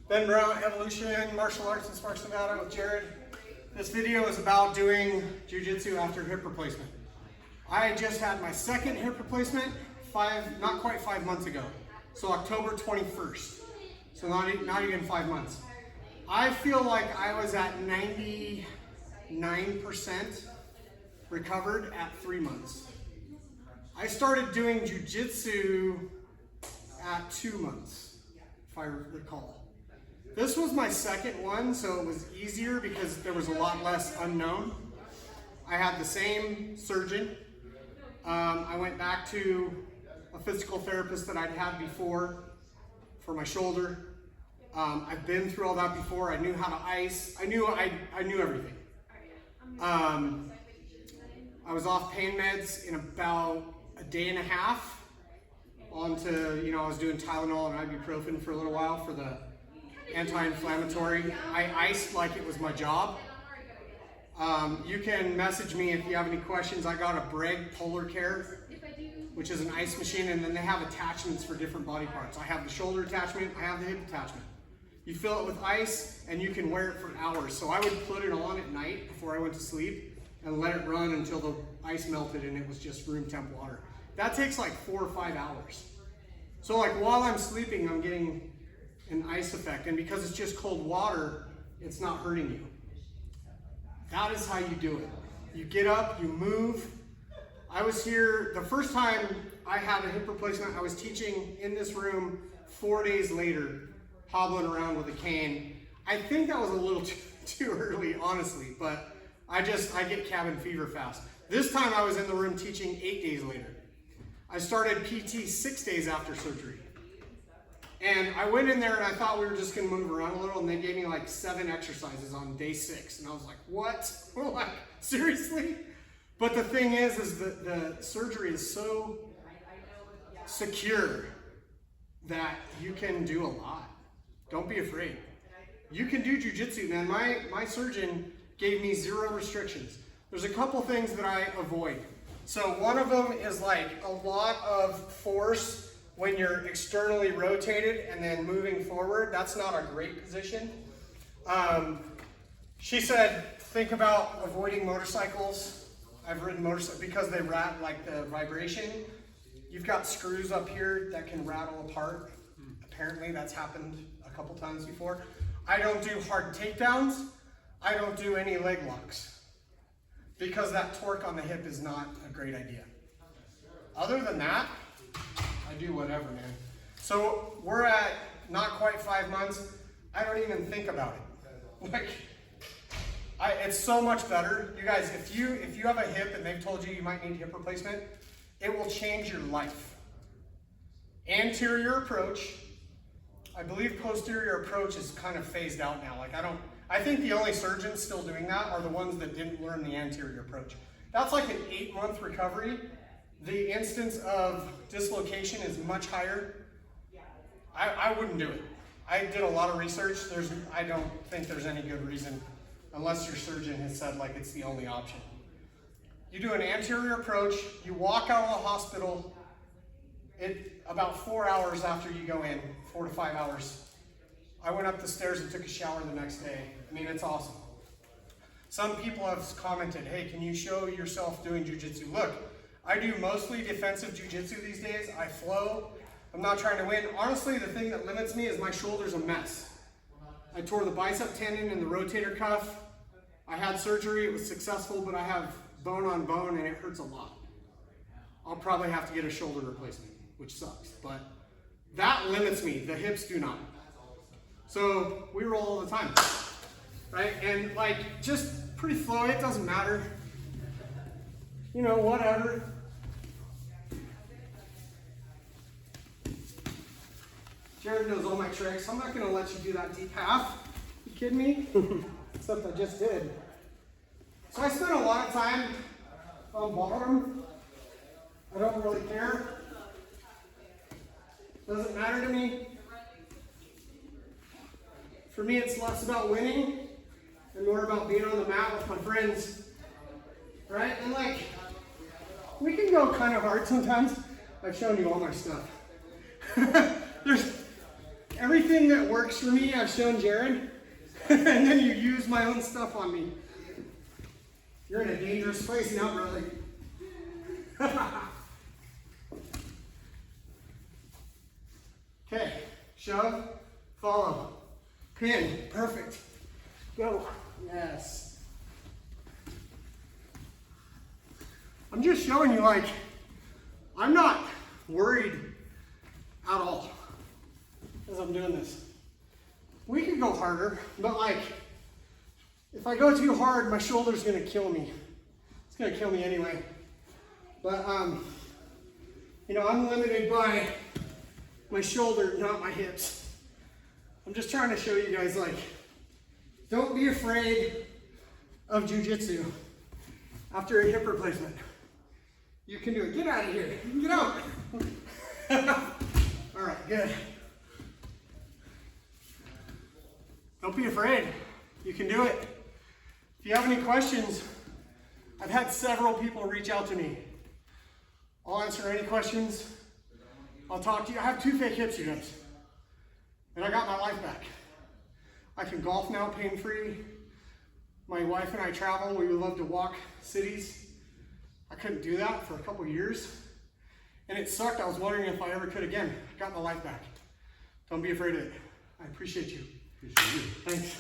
Ben Brown, Evolution, Martial Arts in Sparks, Nevada with Jared. This video is about doing jiu-jitsu after hip replacement. I just had my second hip replacement not quite 5 months ago. So October 21st. So not even 5 months. I feel like I was at 99% recovered at 3 months. I started doing jiu-jitsu at 2 months, if I recall. This was my second one, so it was easier because there was a lot less unknown. I had the same surgeon. I went back to a physical therapist that I'd had before for my shoulder. I've been through all that before. I knew how to ice. I knew everything. I was off pain meds in about a day and a half. Onto, I was doing Tylenol and ibuprofen for a little while for the anti-inflammatory. I iced like it was my job. You can message me if you have any questions. I got a Breg Polar Care, which is an ice machine, and then they have attachments for different body parts. I have the shoulder attachment, I have the hip attachment. You fill it with ice and you can wear it for hours. So I would put it on at night before I went to sleep and let it run until the ice melted and it was just room temp water. That takes like 4 or 5 hours. So like while I'm sleeping, I'm getting an ice effect, and because it's just cold water, it's not hurting you. That is how you do it. You get up, you move. I was here, the first time I had a hip replacement, I was teaching in this room 4 days later, hobbling around with a cane. I think that was a little too early, honestly, but I get cabin fever fast. This time I was in the room teaching 8 days later. I started PT 6 days after surgery. And I went in there and I thought we were just gonna move around a little, and they gave me like 7 exercises on day 6. And I was like, what? We're like, seriously? But the thing is that the surgery is so secure that you can do a lot. Don't be afraid. You can do jiu-jitsu, man. My surgeon gave me 0 restrictions. There's a couple things that I avoid. So one of them is like a lot of force when you're externally rotated and then moving forward. That's not a great position. She said, think about avoiding motorcycles. I've ridden motorcycles because they like the vibration. You've got screws up here that can rattle apart. Apparently that's happened a couple times before. I don't do hard takedowns. I don't do any leg locks because that torque on the hip is not a great idea. Other than that, I do whatever, man. So we're at not quite 5 months. I don't even think about it. Like, it's so much better. You guys, if you have a hip and they've told you you might need hip replacement, it will change your life. Anterior approach. I believe posterior approach is kind of phased out now. Like I think the only surgeons still doing that are the ones that didn't learn the anterior approach. That's like an 8-month recovery. The instance of dislocation is much higher. I wouldn't do it. I did a lot of research. I don't think there's any good reason, unless your surgeon has said like it's the only option. You do an anterior approach, you walk out of the hospital, about 4 hours after you go in, 4 to 5 hours. I went up the stairs and took a shower the next day. I mean, it's awesome. Some people have commented, hey, can you show yourself doing jiu-jitsu? Look, I do mostly defensive jiu-jitsu these days. I flow. I'm not trying to win. Honestly, the thing that limits me is my shoulder's a mess. I tore the bicep tendon and the rotator cuff. I had surgery. It was successful, but I have bone on bone and it hurts a lot. I'll probably have to get a shoulder replacement, which sucks, but that limits me. The hips do not. So we roll all the time, right? And like, just pretty flowy. It doesn't matter. Whatever. Jared knows all my tricks. I'm not going to let you do that deep half. You kidding me? Except I just did. So I spent a lot of time on bottom. I don't really care. Doesn't matter to me. For me, it's less about winning and more about being on the mat with my friends. Right? And like, we can go kind of hard sometimes. I've shown you all my stuff. Everything that works for me, I've shown Jared, and then you use my own stuff on me. You're in a dangerous place now, brother. Okay, shove, follow, pin, perfect. Go, yes. I'm just showing you, like, I'm not worried at all as I'm doing this. We could go harder, but like, if I go too hard, my shoulder's gonna kill me. It's gonna kill me anyway. But, you know, I'm limited by my shoulder, not my hips. I'm just trying to show you guys, like, don't be afraid of jiu-jitsu after a hip replacement. You can do it. Get out of here. Get out. All right, good. Don't be afraid. You can do it. If you have any questions, I've had several people reach out to me. I'll answer any questions. I'll talk to you. I have 2 fake hips, you guys. And I got my life back. I can golf now pain-free. My wife and I travel. We would love to walk cities. I couldn't do that for a couple years. And it sucked. I was wondering if I ever could again. I got my life back. Don't be afraid of it. I appreciate you. Appreciate you. Thanks.